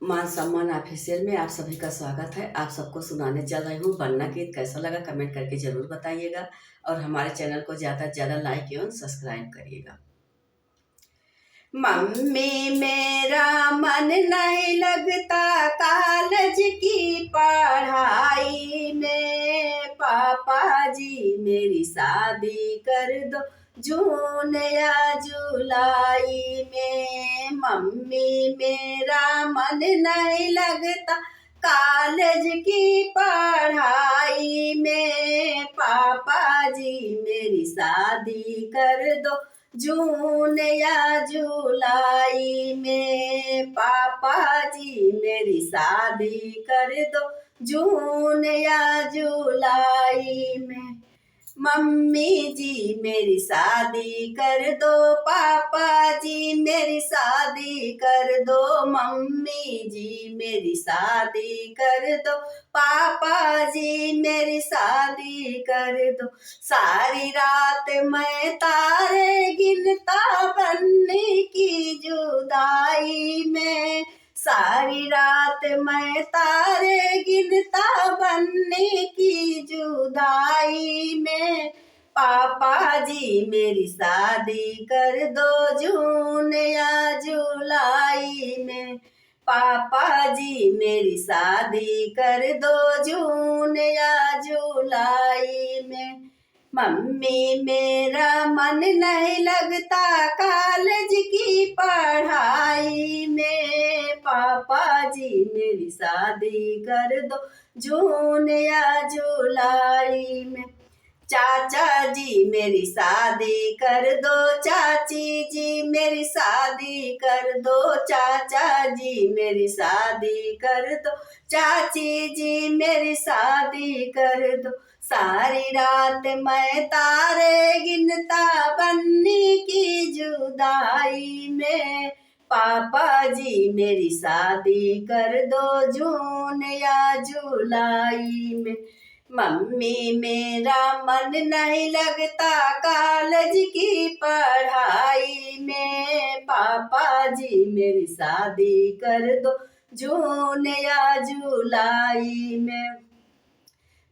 मान सम्मान ऑफिशियल में आप सभी का स्वागत है। आप सबको सुनाने चल रही हूँ बन्ना गीत। कैसा लगा कमेंट करके ज़रूर बताइएगा और हमारे चैनल को ज़्यादा से ज़्यादा लाइक एवं सब्सक्राइब करिएगा। मम्मी मेरा मन नहीं लगता कॉलेज की पढ़ाई में, पापा जी मेरी शादी कर दो जून या जुलाई में। मम्मी मेरा मन नहीं लगता कॉलेज की पढ़ाई में, पापा जी मेरी शादी कर दो जून या जुलाई में, पापा जी मेरी शादी कर दो जून या जुलाई में। मम्मी जी मेरी शादी कर दो, पापा जी मेरी शादी कर दो, मम्मी जी मेरी शादी कर दो, पापा जी मेरी शादी कर दो। सारी रात मैं तारे गिनता बनने की जुदाई में, सारी रात मैं तारे गिनता बनने की जुदाई में, पापा जी मेरी शादी कर दो जून या जुलाई में, पापा जी मेरी शादी कर दो जून या जुलाई में। मम्मी मेरा मन नहीं लगता कॉलेज की पढ़ाई में, पापा जी मेरी शादी कर दो जून या जुलाई में। चाचा जी मेरी शादी कर दो, चाची जी मेरी शादी कर दो, चाचा जी मेरी शादी कर दो, चाची जी मेरी शादी कर दो। सारी रात मैं तारे गिनता बनने की जुदाई में, पापा जी मेरी शादी कर दो जून या जुलाई में। मम्मी मेरा मन नहीं लगता कॉलेज की पढ़ाई में, पापा जी मेरी शादी कर दो जून या जुलाई में।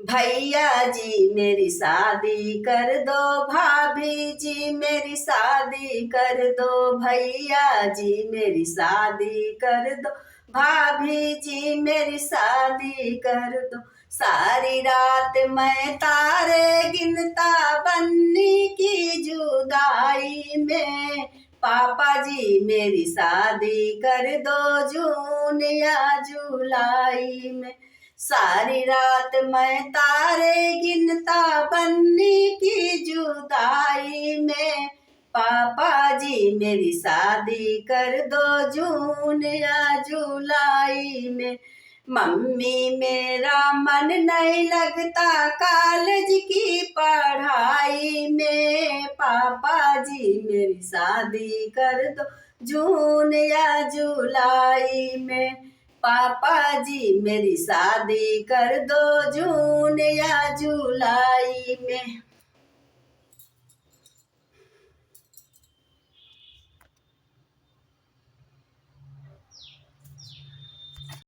भैया जी मेरी शादी कर दो, भाभी जी मेरी शादी कर दो, भैया जी मेरी शादी कर दो, भाभी जी मेरी शादी कर दो। सारी रात मैं तारे गिनता बनने की जुदाई में, पापा जी मेरी शादी कर दो जून या जुलाई में। सारी रात मैं तारे गिनता बनने की जुदाई में, पापा जी मेरी शादी कर दो जून या जुलाई में। मम्मी मेरा मन नहीं लगता कॉलेज की पढ़ाई में, पापा जी मेरी शादी कर दो जून या जुलाई में, पापा जी मेरी शादी कर दो जून या जुलाई में।